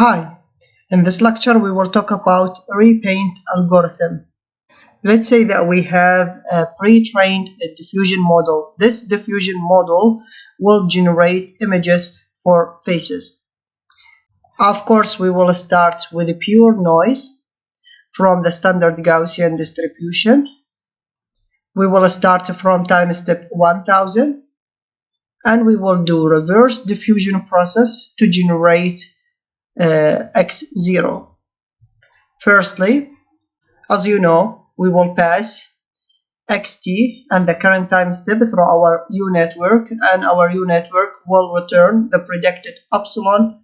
Hi, in this lecture we will talk about Repaint algorithm. Let's say that we have a pre-trained diffusion model. This diffusion model will generate images for faces. Of course, we will start with a pure noise from the standard Gaussian distribution. We will start from time step 1000 and we will do reverse diffusion process to generate x0. Firstly, as you know, we will pass xt and the current time step through our U-network, and our U-network will return the predicted epsilon.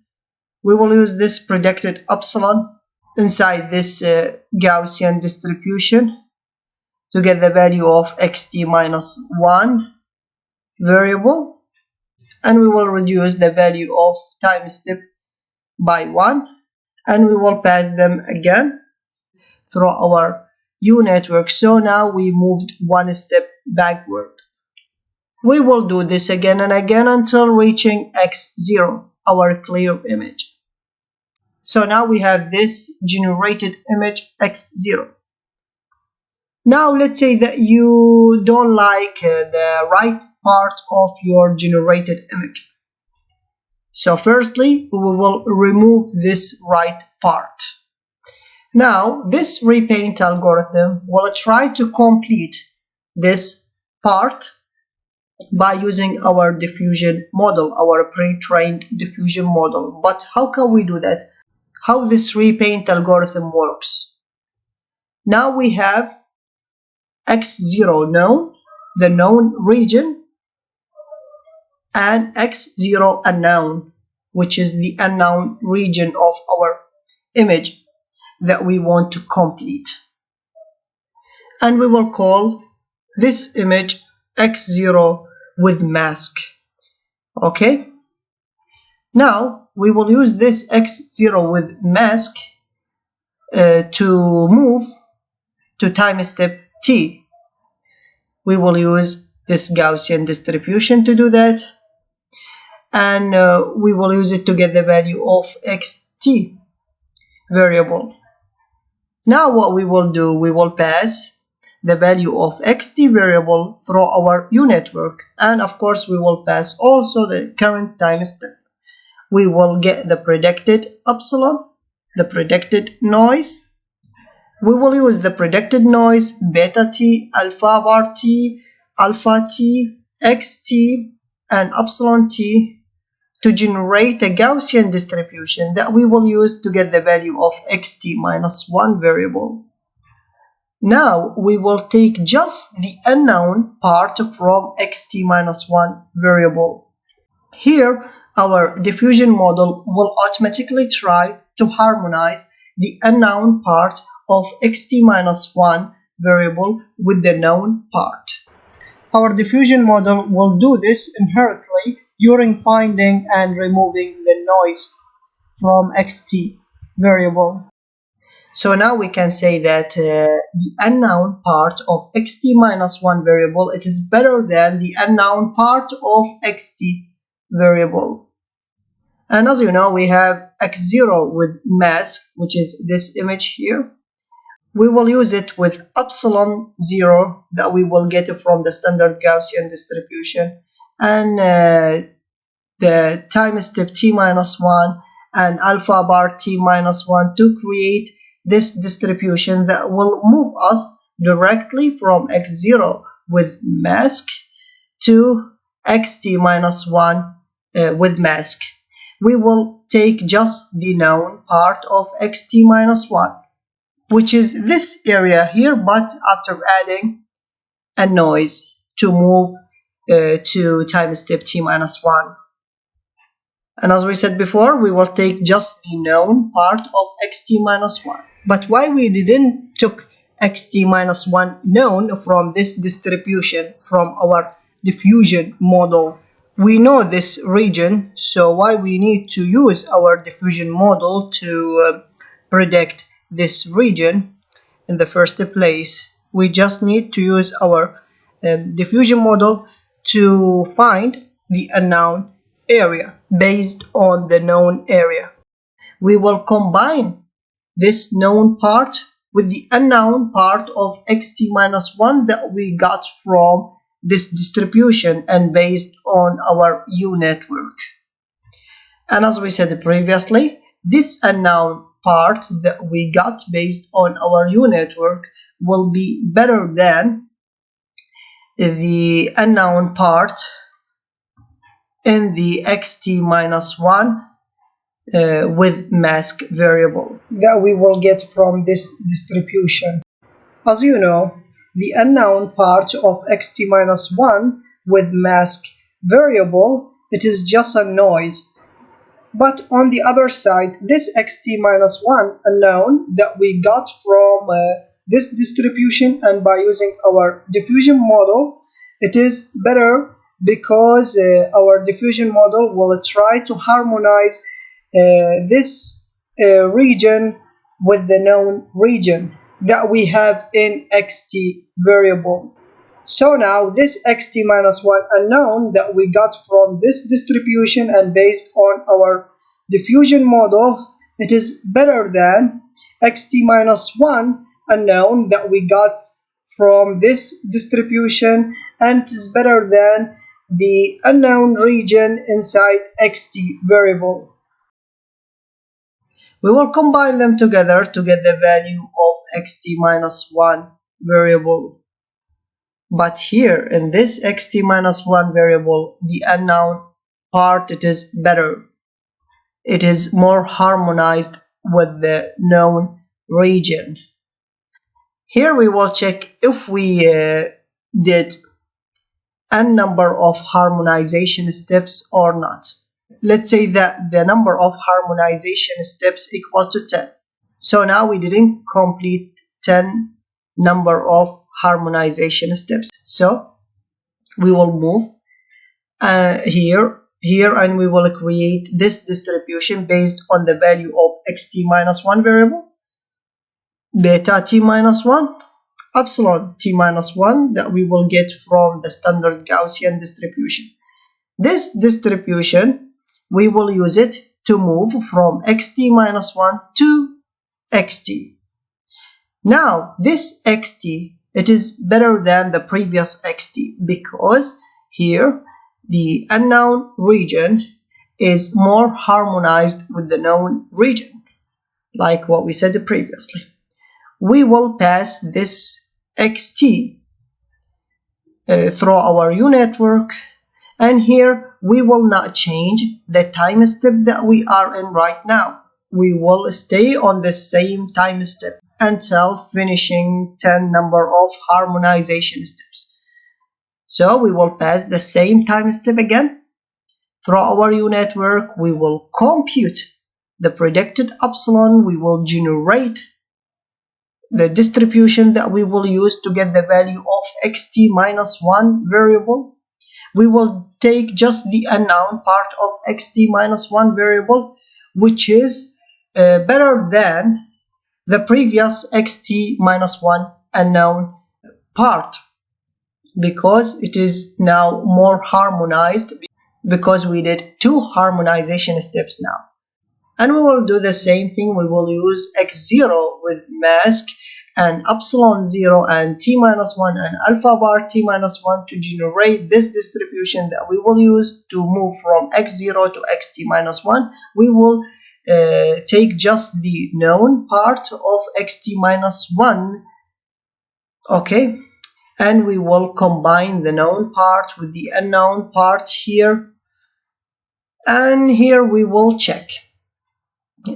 We will use this predicted epsilon inside this Gaussian distribution to get the value of xt minus 1 variable, and we will reduce the value of time step by 1, and we will pass them again through our U-network. So now we moved one step backward. We will do this again and again until reaching x0, our clear image. So now we have this generated image x0. Now let's say that you don't like the right part of your generated image. So firstly, we will remove this right part. Now, this repaint algorithm will try to complete this part by using our diffusion model, our pre-trained diffusion model. But how can we do that? How this repaint algorithm works? Now we have x0 known, the known region, and x0 unknown, which is the unknown region of our image that we want to complete. And we will call this image x0 with mask. Okay? Now we will use this x0 with mask to move to time step t. We will use this Gaussian distribution to do that, and we will use it to get the value of xt variable. Now what we will do, we will pass the value of xt variable through our U-network, and of course we will pass also the current time step. We will get the predicted epsilon, the predicted noise. We will use the predicted noise beta t, alpha bar t, alpha t, xt, and epsilon t to generate a Gaussian distribution that we will use to get the value of xt minus 1 variable. Now we will take just the unknown part from xt minus 1 variable. Here our diffusion model will automatically try to harmonize the unknown part of xt minus 1 variable with the known part. Our diffusion model will do this inherently during finding and removing the noise from xt variable. So now we can say that the unknown part of xt minus 1 variable, it is better than the unknown part of xt variable. And as you know, we have x0 with mask, which is this image here. We will use it with epsilon 0 that we will get from the standard Gaussian distribution, and the time step t minus 1 and alpha bar t minus 1 to create this distribution that will move us directly from x0 with mask to xt minus 1 with mask. We will take just the known part of xt minus 1, which is this area here, but after adding a noise to move to time step t minus 1. And as we said before, we will take just the known part of xt minus 1. But why we didn't took xt minus 1 known from this distribution, from our diffusion model? We know this region, so why we need to use our diffusion model to predict this region in the first place? We just need to use our diffusion model to find the unknown area based on the known area. we will combine this known part with the unknown part of xt minus 1 that we got from this distribution and based on our U network. And as we said previously, this unknown part that we got based on our U network will be better than the unknown part in the xt minus 1 with mask variable that we will get from this distribution. As you know, the unknown part of xt minus 1 with mask variable, it is just a noise. But on the other side, this xt minus 1 unknown that we got from this distribution and by using our diffusion model, it is better because our diffusion model will try to harmonize this region with the known region that we have in xt variable. So now this xt minus 1 unknown that we got from this distribution and based on our diffusion model, it is better than xt minus 1 unknown that we got from this distribution, and it is better than the unknown region inside xt variable. We will combine them together to get the value of xt minus 1 variable. But here in this xt minus 1 variable, the unknown part, it is better. It is more harmonized with the known region. Here we will check if we did n number of harmonization steps or not. Let's say that the number of harmonization steps equal to 10. So now we didn't complete 10 number of harmonization steps. So we will move here and we will create this distribution based on the value of xt minus 1 variable, beta t minus 1, epsilon t minus 1 that we will get from the standard Gaussian distribution. This distribution, we will use it to move from xt minus 1 to xt. Now this xt, it is better than the previous xt because here the unknown region is more harmonized with the known region, like what we said previously. We will pass this xt through our U network, and here we will not change the time step that we are in right now. We will stay on the same time step until finishing 10 number of harmonization steps. So we will pass the same time step again. Through our U network, we will compute the predicted epsilon. We will generate the distribution that we will use to get the value of xt minus 1 variable. We will take just the unknown part of xt minus 1 variable, which is better than the previous xt minus 1 unknown part, because it is now more harmonized because we did 2 harmonization steps now. And we will do the same thing. We will use x0 with mask and epsilon 0 and t minus 1 and alpha bar t minus 1 to generate this distribution that we will use to move from x0 to xt minus 1. We will take just the known part of xt minus 1, okay, and we will combine the known part with the unknown part here, and here we will check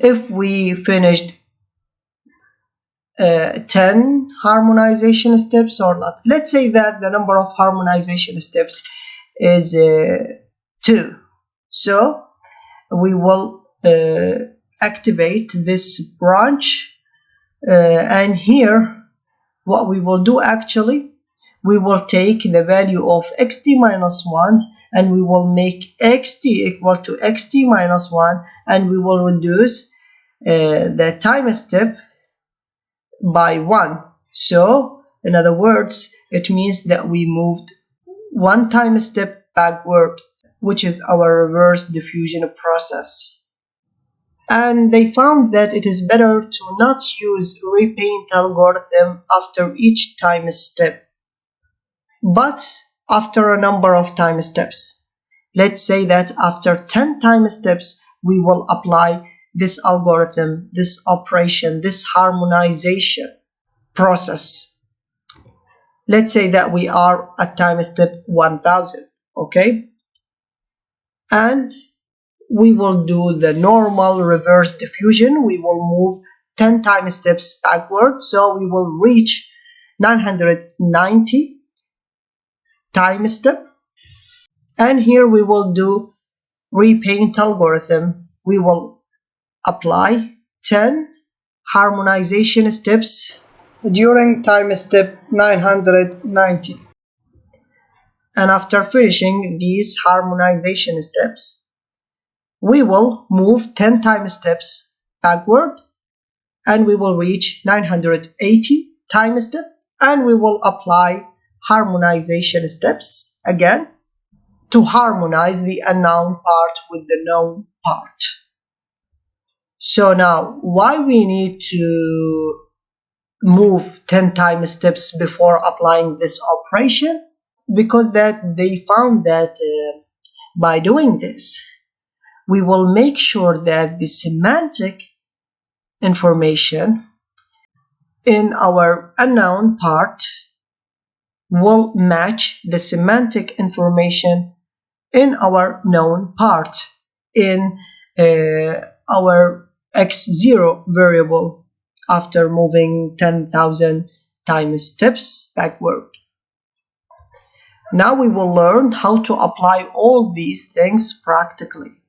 if we finished 10 harmonization steps or not. Let's say that the number of harmonization steps is 2. So we will activate this branch, and here what we will do actually, we will take the value of xt minus 1 and we will make xt equal to xt minus 1, and we will reduce the time step by 1. So in other words, it means that we moved 1 time step backward, which is our reverse diffusion process. And they found that it is better to not use repaint algorithm after each time step, but after a number of time steps. Let's say that after 10 time steps, we will apply this algorithm, this operation, this harmonization process. Let's say that we are at time step 1000, okay? And we will do the normal reverse diffusion. We will move 10 time steps backward, so we will reach 990 time step. And here we will do repaint algorithm. We will apply 10 harmonization steps during time step 990. And after finishing these harmonization steps, we will move 10 time steps backward and we will reach 980 time step, and we will apply harmonization steps again to harmonize the unknown part with the known part. So now, why we need to move 10 time steps before applying this operation? Because that they found that by doing this, we will make sure that the semantic information in our unknown part will match the semantic information in our known part in our x0 variable after moving 10,000 time steps backward. Now we will learn how to apply all these things practically.